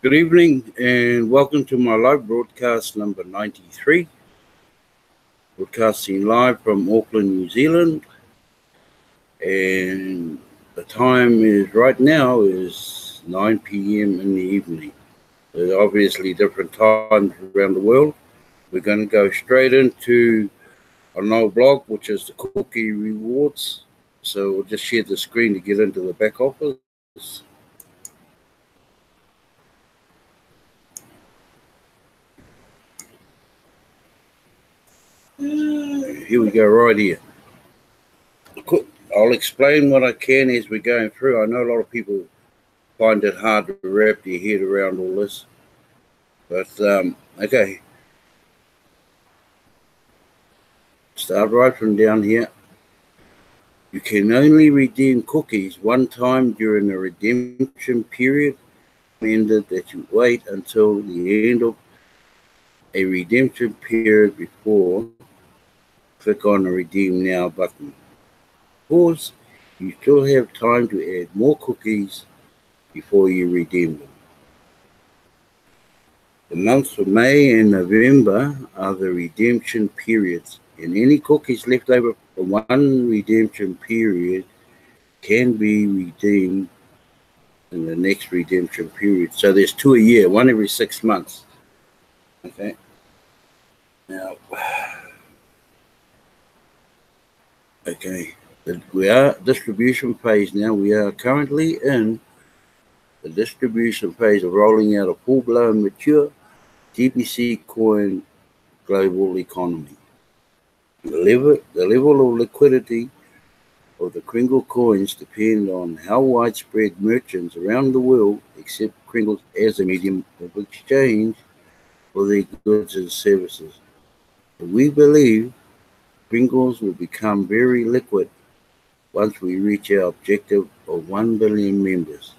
Good evening and welcome to my live broadcast number 93, broadcasting live from Auckland, New Zealand. And the time is right now is 9 p.m. in the evening. There's obviously different times around the world. We're going to go straight into our new blog, which is the cookie rewards. So we'll just share the screen to get into the back office. Here we go, right here. I'll explain what I can as we're going through. I know a lot of people find it hard to wrap their head around all this. But, okay. Start right from down here. You can only redeem cookies one time during the redemption period. Recommended that you wait until the end of a redemption period before click on the Redeem Now button. Of course, you still have time to add more cookies before you redeem them. The months of May and November are the redemption periods, and any cookies left over from one redemption period can be redeemed in the next redemption period. So there's 2 a year, one every 6 months. Okay. Now, okay, we are distribution phase now. We are currently in the distribution phase of rolling out a full-blown, mature TBC coin global economy. The level of liquidity of the Kringle coins depend on how widespread merchants around the world accept Kringles as a medium of exchange for their goods and services. We believe Kringles will become very liquid once we reach our objective of 1 billion members.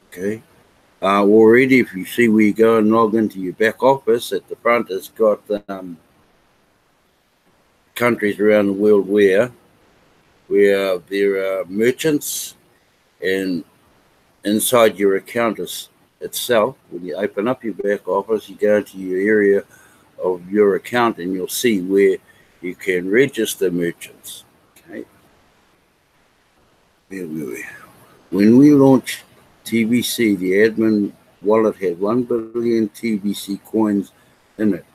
Okay. Already, if you see where you go and log into your back office, at the front it's got countries around the world where there are merchants, and inside your account itself, when you open up your back office, you go into your area of your account and you'll see where you can register merchants. Okay. When we launched TBC, the admin wallet had 1 billion TBC coins in it,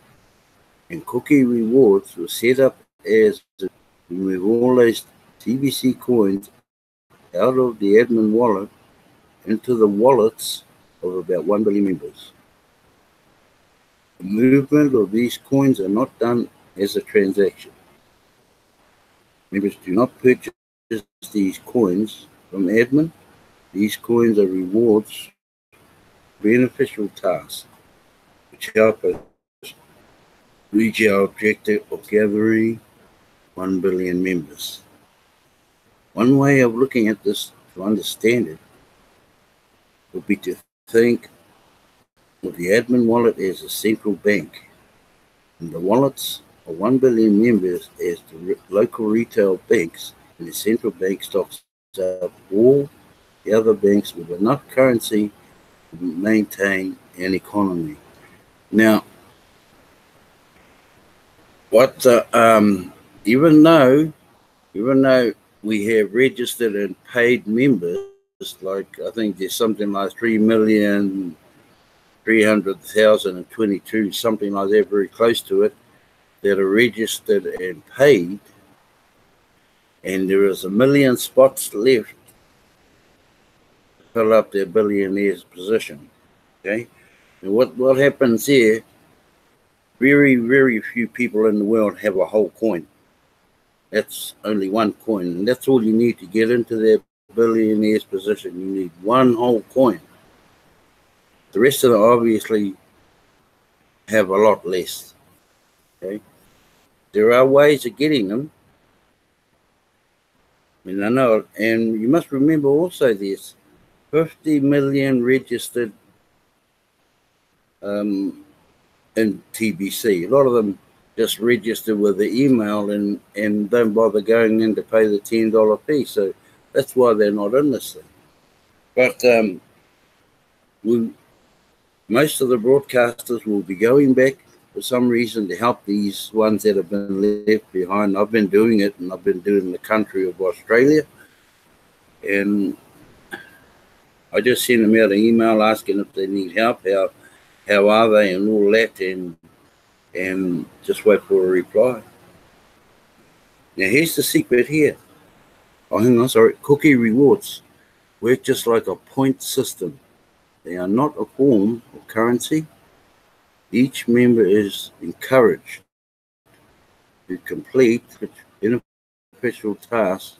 and cookie rewards were set up as to move all those TBC coins out of the admin wallet into the wallets of about 1 billion members. The movement of these coins are not done as a transaction. Members do not purchase these coins from admin. These coins are rewards, beneficial tasks, which help us reach our objective of gathering 1 billion members. One way of looking at this to understand it would be to think of the admin wallet as a central bank, and the wallets of 1 billion members as the local retail banks, and the central bank stocks up all the other banks with enough currency to maintain an economy. Now, even though we have registered and paid members, like I think there's something like 3,300,022, something like that, very close to it, that are registered and paid, and there is 1 million spots left to fill up their billionaire's position. Okay, and what happens here? Very, very few people in the world have a whole coin. That's only one coin, and that's all you need to get into their billionaire's position. You need one whole coin. The rest of them obviously have a lot less. Okay, there are ways of getting them. I mean, I know, and you must remember also there's 50 million registered in TBC. A lot of them just register with the email and don't bother going in to pay the $10 fee. So that's why they're not in this thing. But Most of the broadcasters will be going back for some reason to help these ones that have been left behind. I've been doing it, and I've been doing it in the country of Australia. And I just sent them out an email asking if they need help, how are they, and all that, and just wait for a reply. Now here's the secret here. Oh, hang on, sorry. Cookie rewards work just like a point system. They are not a form of currency. Each member is encouraged to complete beneficial tasks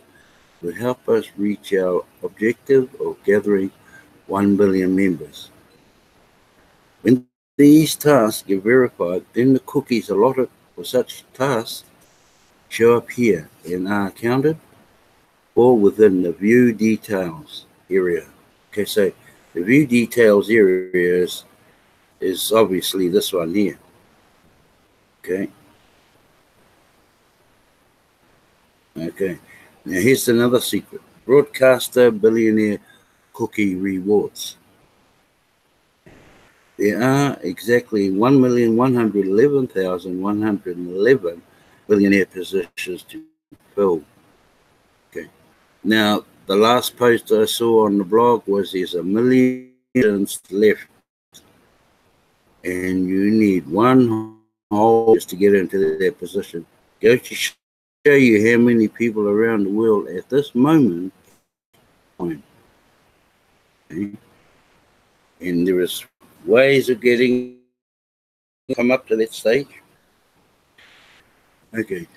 to help us reach our objective of gathering 1 billion members. When these tasks get verified, then the cookies allotted for such tasks show up here and are counted or within the view details area. Okay, so the view details area is obviously this one here. Okay. Okay. Now here's another secret. Broadcaster billionaire cookie rewards. There are exactly 1,111,111 billionaire positions to fill. Okay. Now, the last post I saw on the blog was there's 1 million left, and you need one hole just to get into that position. Go to show you how many people around the world at this moment. Okay. And there is ways of getting come up to that stage. Okay.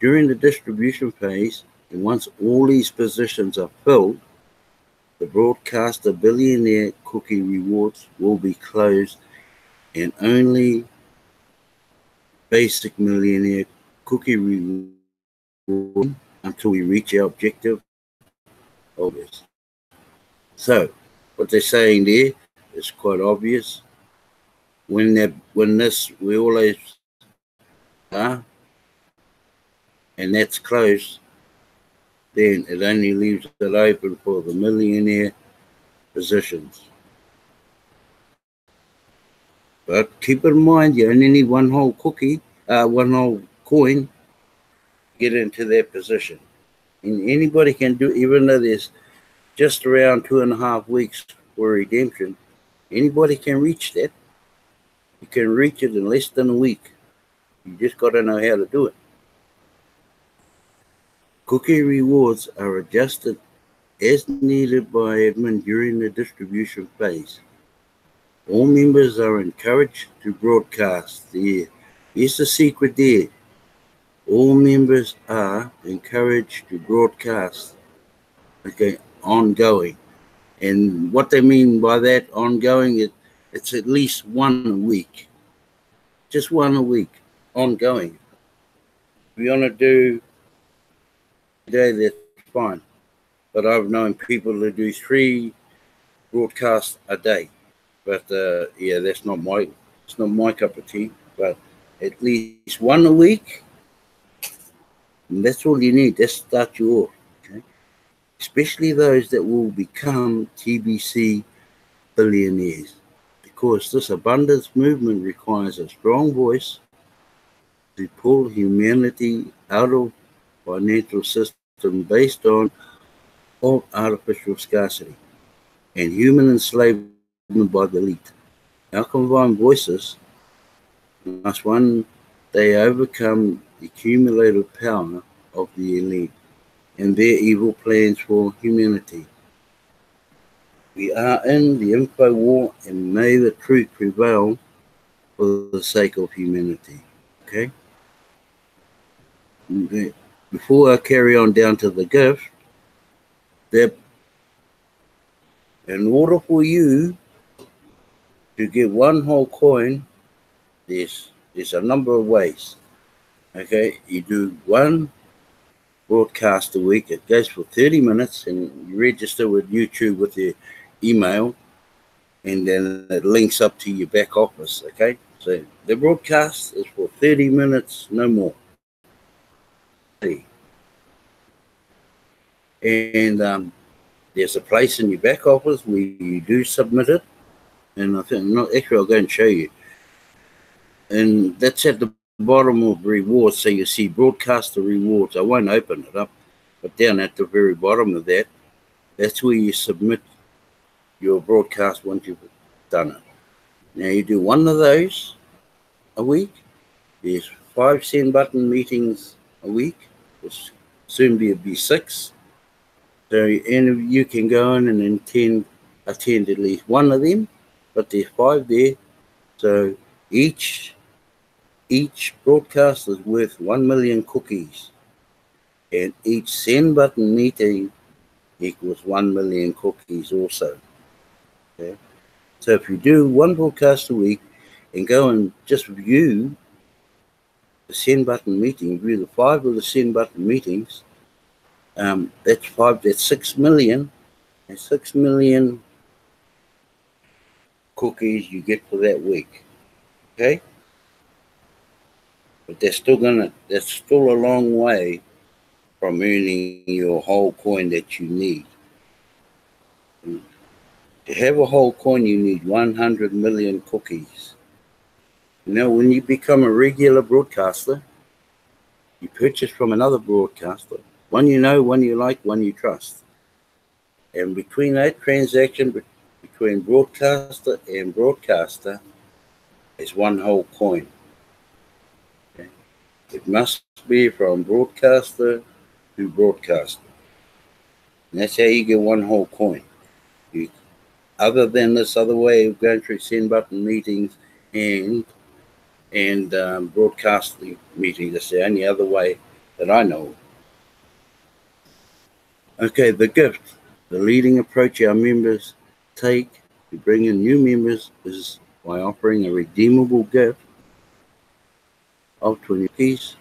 During the distribution phase, and once all these positions are filled, the broadcaster billionaire cookie rewards will be closed, and only basic millionaire cookie reward until we reach our objective of this. So what they're saying there is quite obvious. When this we always are, and that's closed, then it only leaves it open for the millionaire positions. But keep in mind, you only need one whole cookie, one whole coin to get into that position. And anybody can do, even though there's just around 2.5 weeks for redemption, anybody can reach that. You can reach it in less than a week. You just got to know how to do it. Cookie rewards are adjusted as needed by admin during the distribution phase. All members are encouraged to broadcast. Here's the secret there. All members are encouraged to broadcast. Okay, ongoing. And what they mean by that ongoing, it's at least one a week. Just one a week, ongoing. If you want to do a day, that's fine. But I've known people who do 3 broadcasts a day. But yeah, it's not my cup of tea. But at least one a week, and that's all you need. That starts you off. Okay? Especially those that will become TBC billionaires, because this abundance movement requires a strong voice to pull humanity out of financial system based on artificial scarcity and human enslavement by the elite. Our combined voices must one day overcome the cumulative power of the elite and their evil plans for humanity. We are in the info war, and may the truth prevail for the sake of humanity. Okay? Before I carry on down to the gift, that in order for you to get one whole coin, there's a number of ways. Okay, you do one broadcast a week. It goes for 30 minutes, and you register with YouTube with your email, and then it links up to your back office. Okay, so the broadcast is for 30 minutes, no more. And there's a place in your back office where you do submit it, and I think, not actually, I'll go and show you. And that's at the bottom of rewards. So you see broadcaster rewards. I won't open it up, but down at the very bottom of that, that's where you submit your broadcast once you've done it. Now you do one of those a week. There's 5 send button meetings a week, which soon be 6. So and you can go in and attend at least one of them, but there's 5 there. So each broadcast is worth 1 million cookies, and each send button meeting equals 1 million cookies also. Okay? So if you do one broadcast a week and go and just view the send button meeting, view the 5 of the send button meetings, that's 6 million. And 6 million cookies you get for that week. Okay? But that's still a long way from earning your whole coin that you need. And to have a whole coin, you need 100 million cookies. Now, when you become a regular broadcaster, you purchase from another broadcaster. One you know, one you like, one you trust. And between that transaction, between broadcaster and broadcaster, is one whole coin. Okay? It must be from broadcaster to broadcaster. And that's how you get one whole coin. Other than this other way of going through send button meetings and broadcasting meetings, that's the only other way that I know. Okay, the gift. The leading approach our members take to bring in new members is by offering a redeemable gift of 20 cookies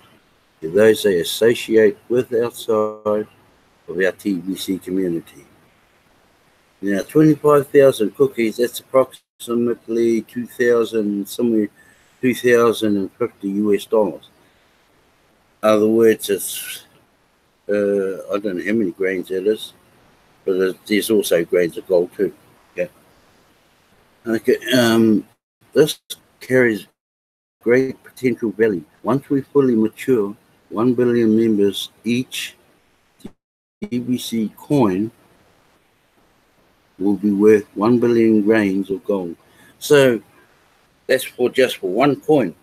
to those they associate with outside of our TBC community. Now, 25,000 cookies, that's approximately 2,050 US dollars. In other words, it's, I don't know how many grains that is, but there's also grains of gold too. Yeah. Okay. This carries great potential value. Once we fully mature, 1 billion members, each TBC coin will be worth 1 billion grains of gold. So that's just for one coin.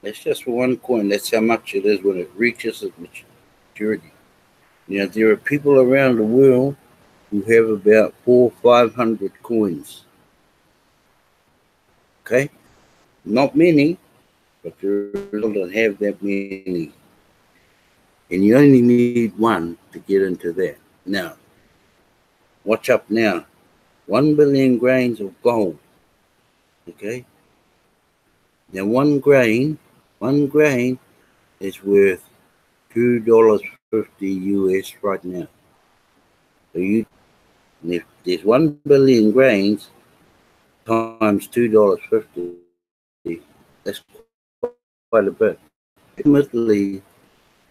That's just for one coin. That's how much it is when it reaches its maturity. Now, there are people around the world who have about 400-500 coins. Okay? Not many, but there are people that have that many. And you only need one to get into that. Now, watch up now. 1 billion grains of gold. Okay? Now, one grain is worth $2.50 US right now. So if there's 1 billion grains times $2.50, that's quite a bit. Ultimately,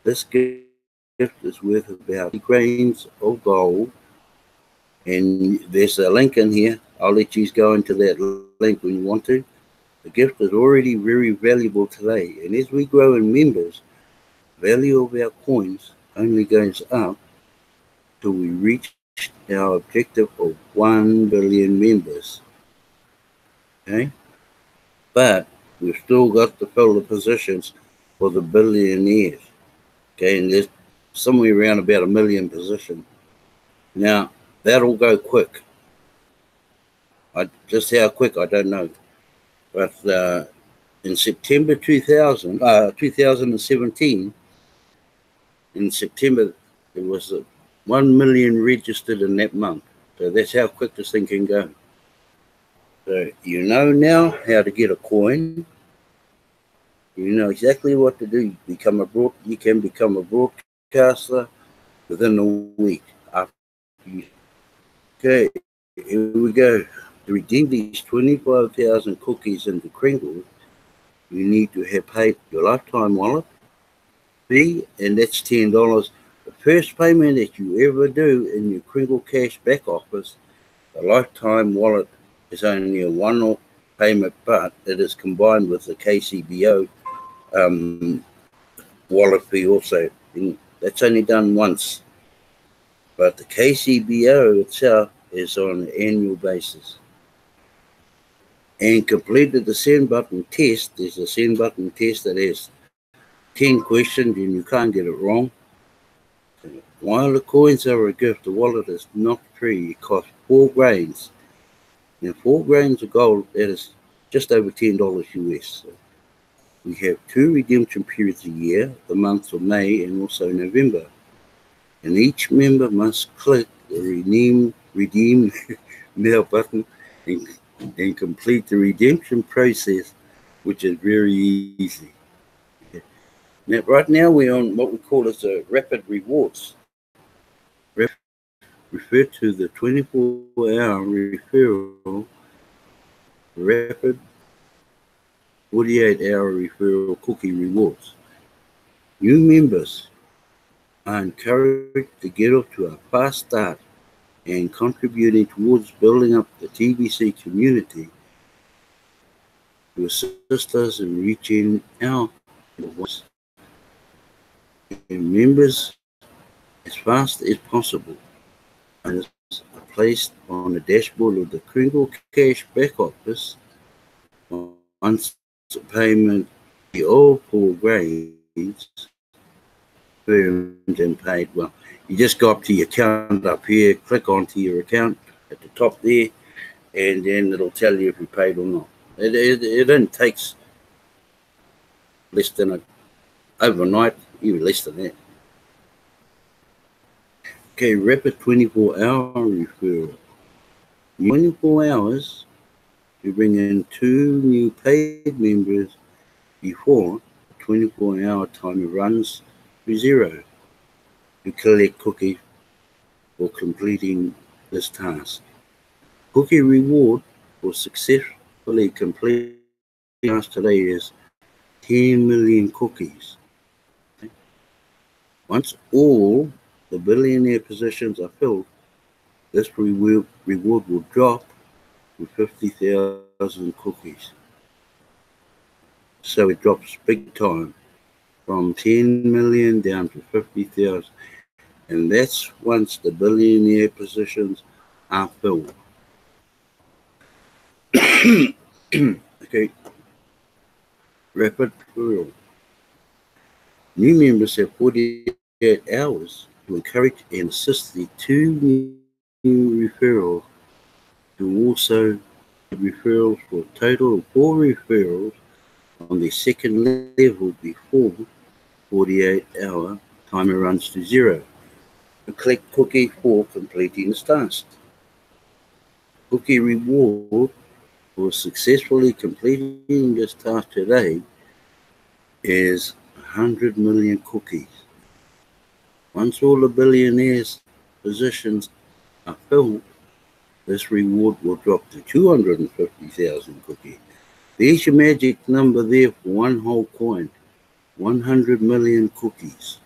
this gift is worth about 3 grains of gold, and there's a link in here. I'll let you go into that link when you want to. The gift is already very valuable today, and as we grow in members, value of our coins only goes up till we reach our objective of 1 billion members. Okay? But we've still got to fill the positions for the billionaires. Okay, and there's somewhere around about 1 million positions. Now, that'll go quick. Just how quick, I don't know. But in September 2017, in September, there was 1 million registered in that month. So that's how quick this thing can go. So you know now how to get a coin. You know exactly what to do. You can become a broadcaster within a week. Okay, here we go. To redeem these 25,000 cookies into Kringles, you need to have paid your lifetime wallet fee, and that's $10. The first payment that you ever do in your Crinkle Cash back office, the lifetime wallet is only a one-off payment, but it is combined with the KCBO wallet fee also. And that's only done once. But the KCBO itself is on an annual basis. And completed the send button test. There's a send button test that has 10 questions and you can't get it wrong. While the coins are a gift, the wallet is not free. It costs 4 grains. Now, 4 grains of gold, that is just over $10 US. So we have 2 redemption periods a year, the months of May and also November. And each member must click the redeem now button and complete the redemption process, which is very easy. Now, right now we're on what we call as a rapid rewards. Refer to the 24-hour referral, rapid 48-hour referral cookie rewards. New members are encouraged to get off to a fast start and contributing towards building up the TBC community to assist us in reaching our goals and members as fast as possible. And is placed on the dashboard of the Crinkle Cash back office. Once the payment, the all 4 grains firmed and paid. Well, you just go up to your account up here, click onto your account at the top there, and then it'll tell you if you paid or not. It only takes less than overnight, even less than that. Okay, rapid 24-hour referral. 24 hours, you bring in 2 new paid members before the 24-hour timer runs to 0. You collect cookies for completing this task. Cookie reward for successfully completing the task today is 10 million cookies. Once all the billionaire positions are filled, this reward will drop to 50,000 cookies. So it drops big time from 10 million down to 50,000. And that's once the billionaire positions are filled. Okay. Rapid referral. New members have 48 hours to encourage and assist the 2 new referrals to also referrals for a total of 4 referrals on the second level before 48-hour timer runs to 0. To collect cookie for completing this task. Cookie reward for successfully completing this task today is 100 million cookies. Once all the billionaires' positions are filled, this reward will drop to 250,000 cookies. There's your magic number there for one whole coin, 100 million cookies.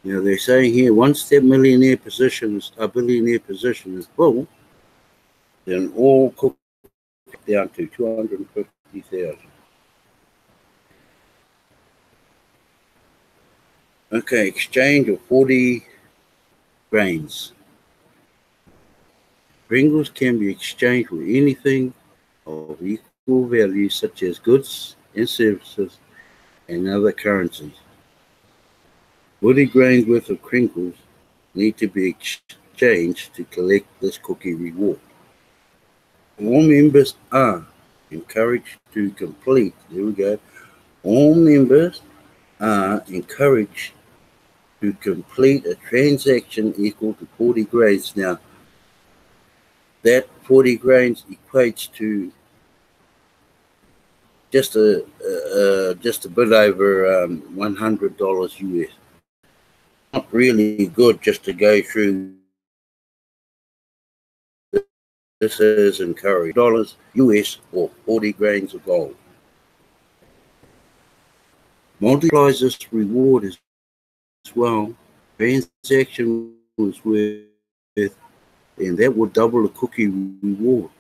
Now they're saying here, once that billionaire position is full, then all cookies down to 250,000. Okay, exchange of 40 grains. Pringles can be exchanged with anything of equal value, such as goods and services and other currencies. 40 grains worth of crinkles need to be exchanged to collect this cookie reward. All members are encouraged to complete, there we go, all members are encouraged to complete a transaction equal to 40 grains. Now, that 40 grains equates to just a bit over $100 US. Not really good just to go through. This is encouraged dollars US or 40 grains of gold. Multiplies this reward as well transaction was worth, and that would double the cookie reward,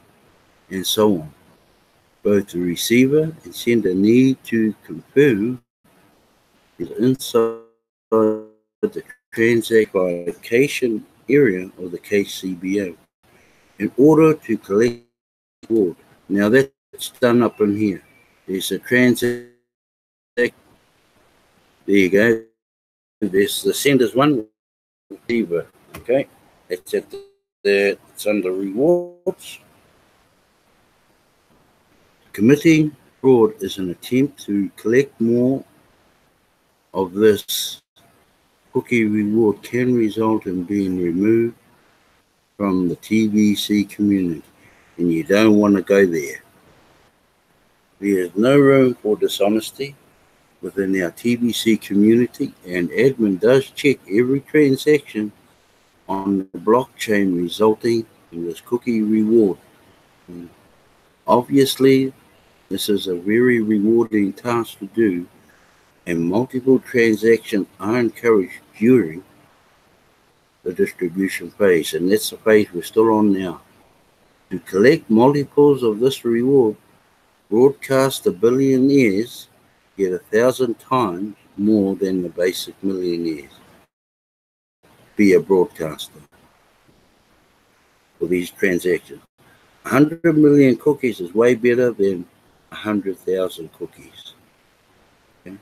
and so on. Both the receiver and sender need to confirm is inside the transaction area of the KCBO in order to collect reward. Now that's done up in here. There's a transaction. There you go. There's the sender's one receiver. Okay, it's at it's under rewards. Committing fraud is an attempt to collect more of this cookie reward can result in being removed from the TBC community, and you don't want to go there. There is no room for dishonesty within our TBC community, and admin does check every transaction on the blockchain resulting in this cookie reward. Obviously, this is a very rewarding task to do, and multiple transactions are encouraged during the distribution phase, and that's the phase we're still on now. To collect multiples of this reward, broadcaster billionaires get 1,000 times more than the basic millionaires. Be a broadcaster for these transactions. 100 million cookies is way better than 100,000 cookies. Okay?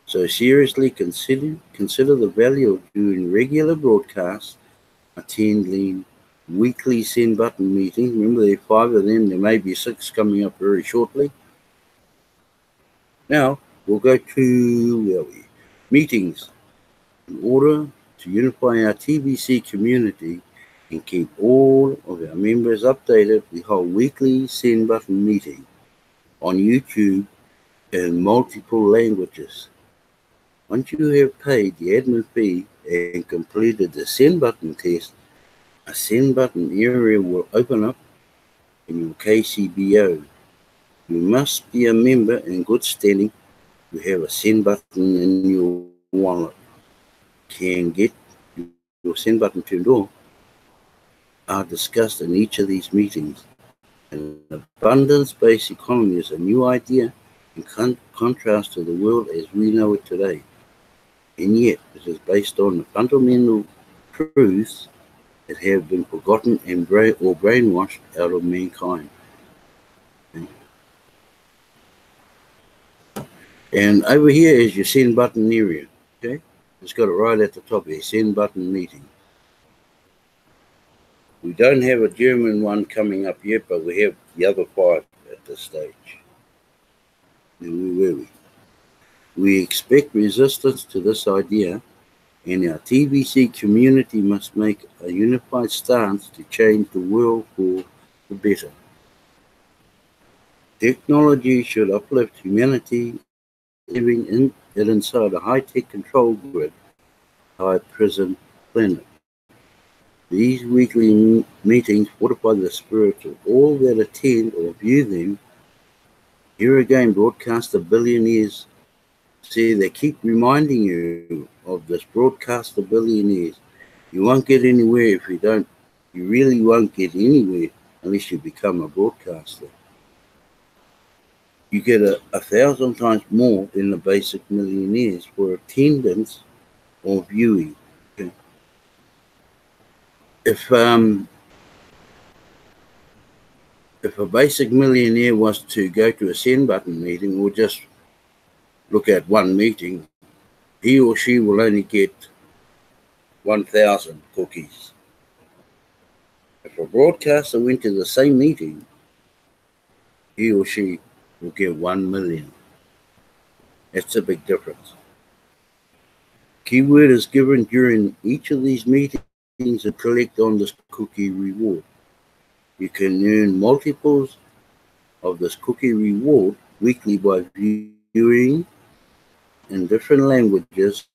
So seriously consider the value of doing regular broadcasts, attending weekly send button meetings. Remember, there are 5 of them. There may be 6 coming up very shortly. Now we'll go to meetings. In order to unify our TBC community and keep all of our members updated, we hold weekly send button meeting on YouTube in multiple languages. Once you have paid the admin fee and completed the send button test, a send button area will open up in your KCBO. You must be a member in good standing to have a send button in your wallet. Can get your send button turned on are discussed in each of these meetings. An abundance-based economy is a new idea in contrast to the world as we know it today. And yet it is based on the fundamental truths that have been forgotten and brainwashed out of mankind. Okay. And over here is your send button area. Okay, it's got it right at the top here, send button meeting. We don't have a German one coming up yet, but we have the other 5 at this stage. And where were we? We expect resistance to this idea, and our TBC community must make a unified stance to change the world for the better. Technology should uplift humanity, living inside a high-tech control grid, high prison planet. These weekly meetings fortify the spirits of all that attend or view them. Here again, broadcaster billionaires say they keep reminding you of this, broadcaster billionaires. You won't get anywhere if you don't. You really won't get anywhere unless you become a broadcaster. You get 1,000 times more than the basic millionaires for attendance or viewing. Okay. If a basic millionaire was to go to a send button meeting or just look at one meeting, he or she will only get 1,000 cookies. If a broadcaster went to the same meeting, he or she will get 1 million. That's a big difference. Keyword is given during each of these meetings to collect on this cookie reward. You can earn multiples of this cookie reward weekly by viewing in different languages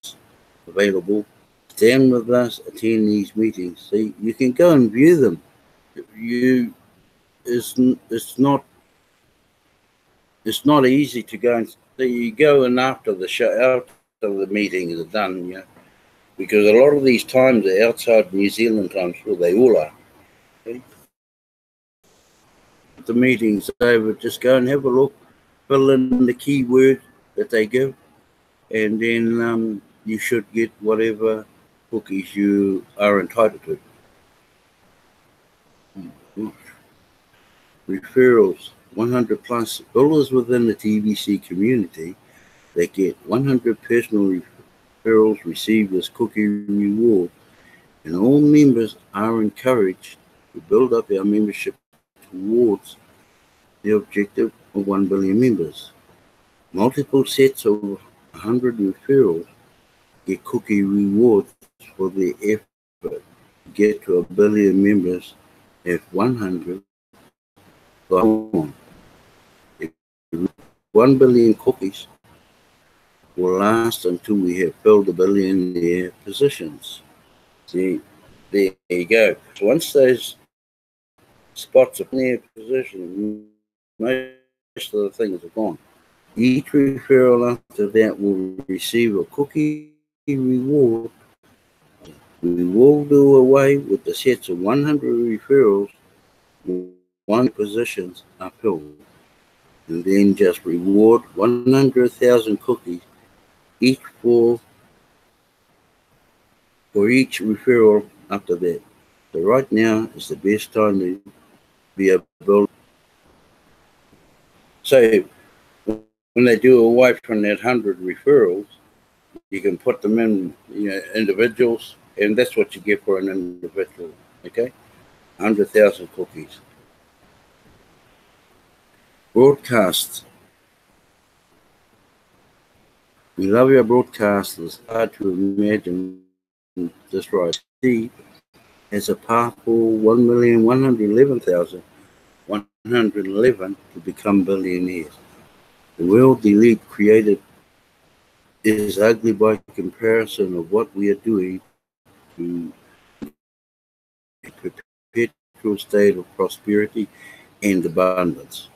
available. Stand with us, attend these meetings. See, you can go and view them. It's not easy to go and you go in after the show, after the meeting is done. because a lot of these times are outside New Zealand times, well, they all are. Okay? The meeting's over, just go and have a look, fill in the keyword that they give, and then you should get whatever cookies you are entitled to. Referrals, 100 plus builders within the TBC community that get 100 personal referrals receive this cookie reward, and all members are encouraged to build up our membership towards the objective of 1 billion members. Multiple sets of 100 referrals get cookie rewards for their effort to get to 1 billion members at 100 on. 1 billion cookies will last until we have filled 1 billionaire positions. See, there you go. So once those spots are in their position, most of the things are gone. Each referral after that will receive a cookie reward. We will do away with the sets of 100 referrals when 1 positions are filled, and then just reward 100,000 cookies each for each referral after that. So right now is the best time to be a builder. So when they do away from that 100 referrals, you can put them in, individuals, and that's what you get for an individual. Okay, 100,000 cookies. Broadcasts. We love our broadcasters. Hard to imagine this right. See, has a powerful 1,111,111 to become billionaires. The world the elite created is ugly by comparison of what we are doing to a perpetual state of prosperity and abundance.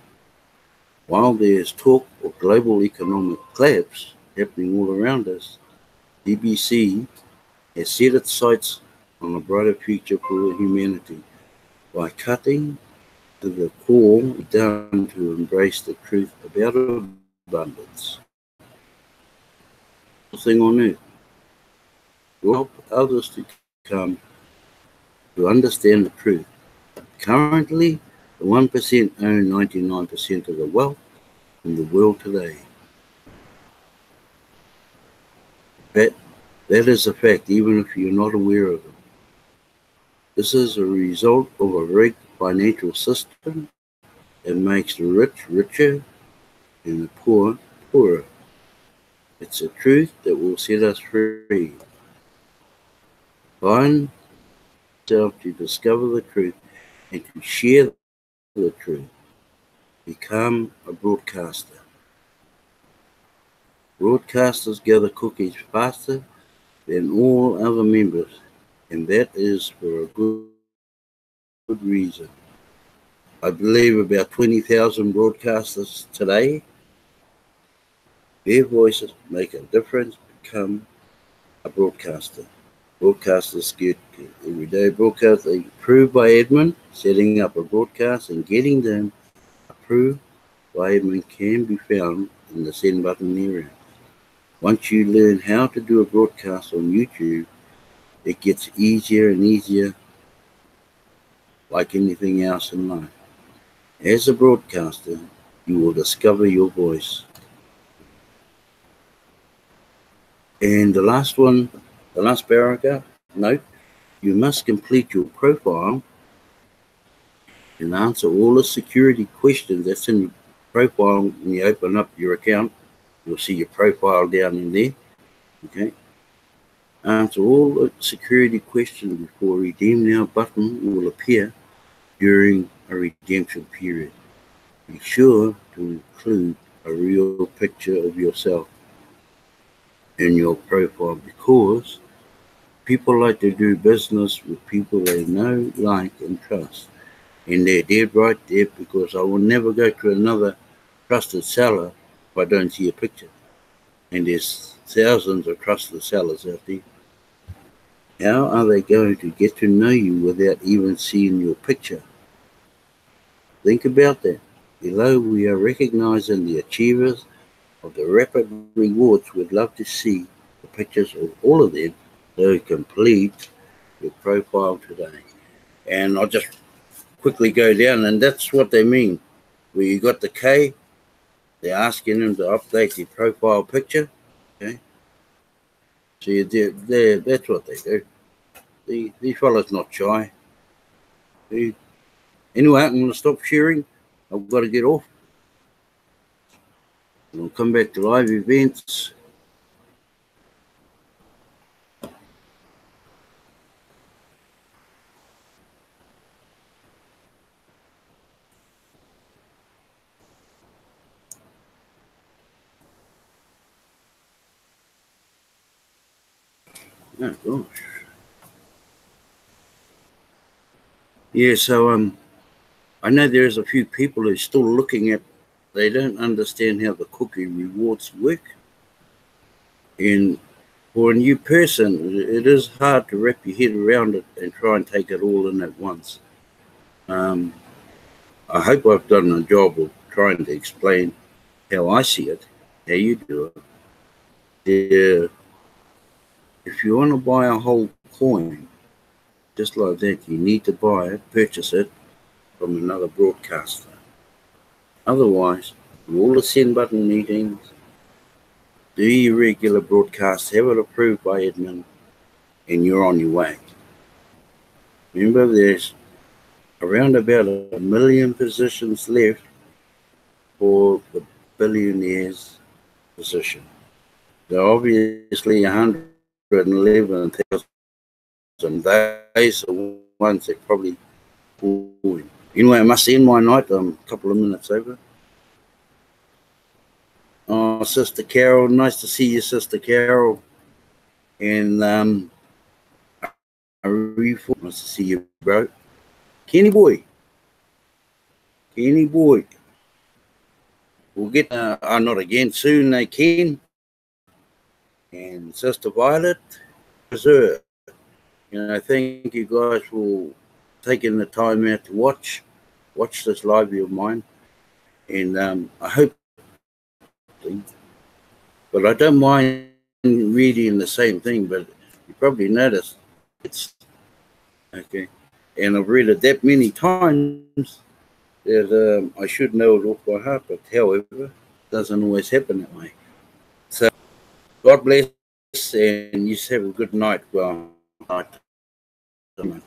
While there is talk of global economic collapse happening all around us, TBC has set its sights on a brighter future for humanity by cutting to the core down to embrace the truth about abundance. Thing on earth will help others to come to understand the truth. Currently, the 1% own 99% of the wealth in the world today. That is a fact, even if you're not aware of it. This is a result of a rigged financial system that makes the rich richer and the poor poorer. It's a truth that will set us free. Find yourself to discover the truth and to share the truth. Become a broadcaster. Broadcasters gather cookies faster than all other members, and that is for a good reason. I believe about 20,000 broadcasters today. Their voices make a difference. Become a broadcaster. Broadcasters get everyday broadcasts approved by admin. Setting up a broadcast and getting them approved by admin can be found in the send button area. Once you learn how to do a broadcast on YouTube, it gets easier and easier, like anything else in life. As a broadcaster, you will discover your voice. And the last one, the last paragraph, note, you must complete your profile and answer all the security questions that's in your profile. When you open up your account, you'll see your profile down in there. Okay. Answer all the security questions before Redeem Now button will appear during a redemption period. Be sure to include a real picture of yourself in your profile, because people like to do business with people they know, like, and trust. And they're dead right there, because I will never go to another trusted seller if I don't see a picture. And there's thousands of trusted sellers out there. How are they going to get to know you without even seeing your picture? Think about that. Below, we are recognizing the achievers of the rapid rewards. We'd love to see the pictures of all of them to complete your profile today. And I'll just quickly go down, and that's what they mean. Where you got the K, they're asking them to update your profile picture. Okay, so that's what they do. These fellas not shy. Anyway, I'm going to stop sharing. I've got to get off. We'll come back to live events. Oh gosh. Yeah, so I know there's a few people who are still looking at, they don't understand how the cookie rewards work. And for a new person, it is hard to wrap your head around it and try and take it all in at once. Um, I hope I've done a job of trying to explain how I see it, how you do it. Yeah, if you want to buy a whole coin, just like that, you need to buy it, purchase it from another broadcaster. Otherwise, do all the send button meetings, do your regular broadcasts, have it approved by admin, and you're on your way. Remember, there's around about 1 million positions left for the billionaires position. There are obviously 111,000. Those are ones that probably will win. Anyway, I must end my night. I'm a couple of minutes over. Oh, Sister Carol, nice to see you, Sister Carol. And nice to see you, bro. Kenny boy. We'll get, not again, soon they can. And Sister Violet, reserve. Thank you guys for taking the time out to watch this live of mine. And I hope, but I don't mind reading the same thing, but you probably noticed it's okay. And I've read it that many times that I should know it off by heart, but however, it doesn't always happen that way. So God bless, and you have a good night. Well, night so much.